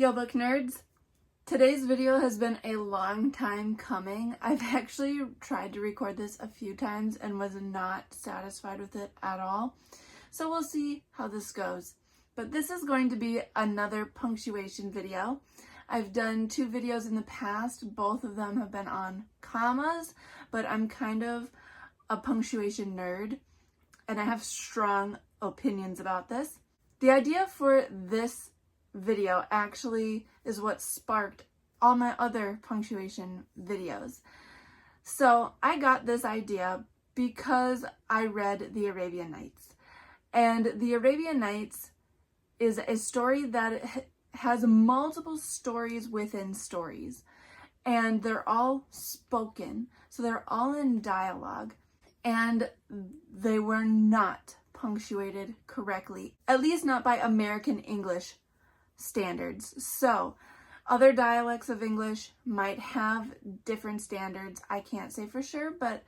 Yo, book nerds! Today's video has been a long time coming. I've actually tried to record this a few times and was not satisfied with it at all. So we'll see how this goes. But this is going to be another punctuation video. I've done 2 videos in the past. Both of them have been on commas, but I'm kind of a punctuation nerd and I have strong opinions about this. The idea for this video actually is what sparked all my other punctuation videos. So I got this idea because I read The Arabian Nights. And The Arabian Nights is a story that has multiple stories within stories. And they're all spoken, so they're all in dialogue. And they were not punctuated correctly, at least not by American English standards. So other dialects of English might have different standards. I can't say for sure, but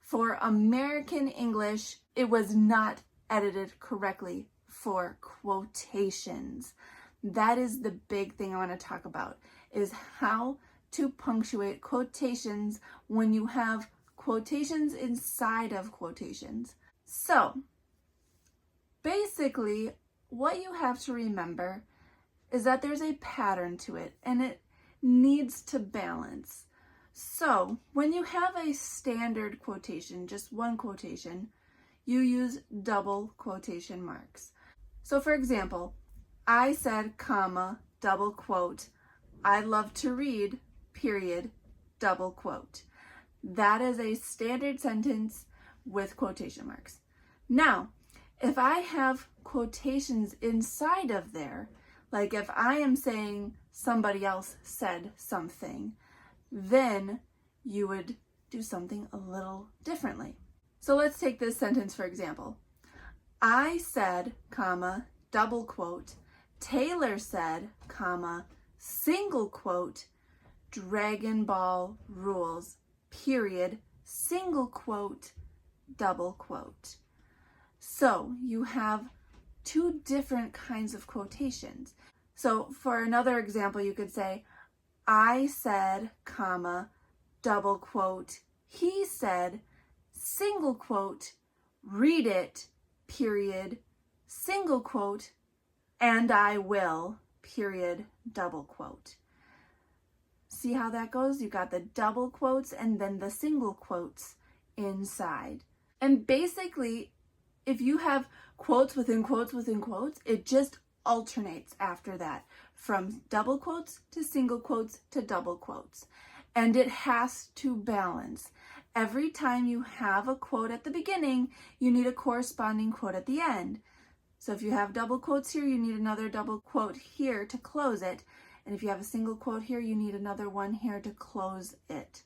for American English, it was not edited correctly for quotations. That is the big thing I want to talk about, is how to punctuate quotations when you have quotations inside of quotations. So basically, what you have to remember is that there's a pattern to it and it needs to balance. So when you have a standard quotation, just one quotation, you use double quotation marks. So for example, I said, comma, double quote, I love to read, period, double quote. That is a standard sentence with quotation marks. Now, if I have quotations inside of there, like if I am saying somebody else said something, then you would do something a little differently. So let's take this sentence for example. I said, comma, double quote, Taylor said, comma, single quote, Dragon Ball rules, period, single quote, double quote. So you have 2 different kinds of quotations. So for another example, you could say, I said, comma, double quote, he said, single quote, read it, period, single quote, and I will, period, double quote. See how that goes? You got the double quotes and then the single quotes inside. And basically, if you have quotes within quotes within quotes, it just alternates after that, from double quotes to single quotes to double quotes. And it has to balance. Every time you have a quote at the beginning, you need a corresponding quote at the end. So if you have double quotes here, you need another double quote here to close it. And if you have a single quote here, you need another one here to close it.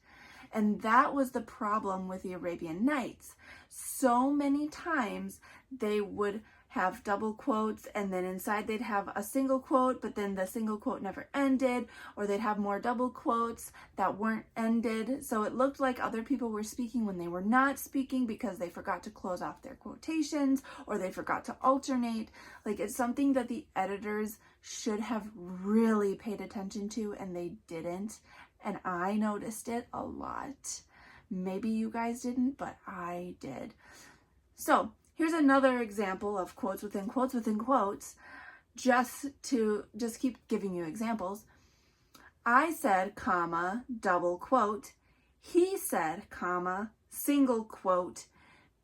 And that was the problem with the Arabian Nights. So many times they would have double quotes and then inside they'd have a single quote, but then the single quote never ended, or they'd have more double quotes that weren't ended. So it looked like other people were speaking when they were not speaking because they forgot to close off their quotations or they forgot to alternate. Like, it's something that the editors should have really paid attention to and they didn't. And I noticed it a lot. Maybe you guys didn't, but I did. So here's another example of quotes within quotes within quotes, just keep giving you examples. I said, comma, double quote, he said, comma, single quote,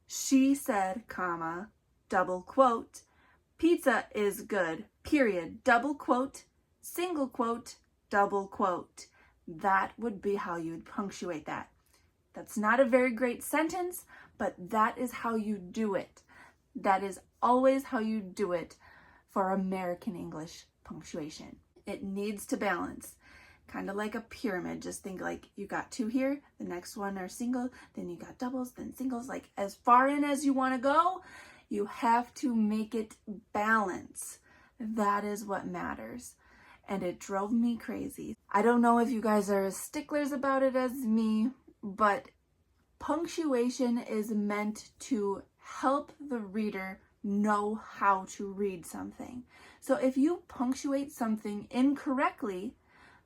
she said, comma, double quote, pizza is good, period, double quote, single quote, double quote. That would be how you would punctuate that. That's not a very great sentence, but that is how you do it. That is always how you do it for American English punctuation. It needs to balance, kind of like a pyramid. Just think like you got 2 here, the next one are single, then you got doubles, then singles. Like as far in as you want to go, you have to make it balance. That is what matters. And it drove me crazy. I don't know if you guys are as sticklers about it as me, but punctuation is meant to help the reader know how to read something. So if you punctuate something incorrectly,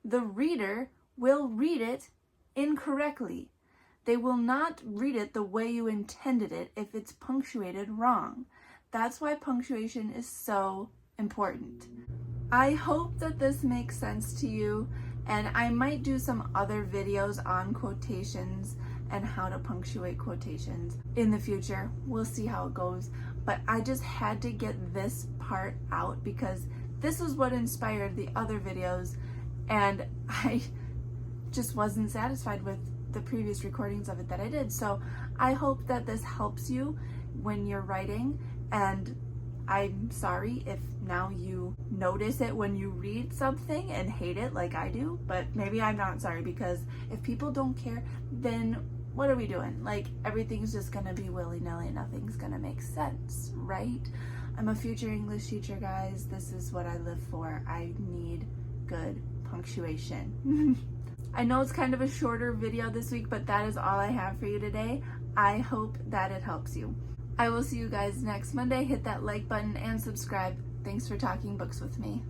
the reader will read it incorrectly. They will not read it the way you intended it if it's punctuated wrong. That's why punctuation is so important. I hope that this makes sense to you, and I might do some other videos on quotations and how to punctuate quotations in the future. We'll see how it goes, but I just had to get this part out because this is what inspired the other videos, and I just wasn't satisfied with the previous recordings of it that I did. So I hope that this helps you when you're writing, and I'm sorry if now you notice it when you read something and hate it like I do, but maybe I'm not sorry, because if people don't care, then what are we doing? Like, everything's just gonna be willy-nilly, nothing's gonna make sense, right? I'm a future English teacher, guys. This is what I live for. I need good punctuation. I know it's kind of a shorter video this week, but that is all I have for you today. I hope that it helps you. I will see you guys next Monday. Hit that like button and subscribe. Thanks for talking books with me.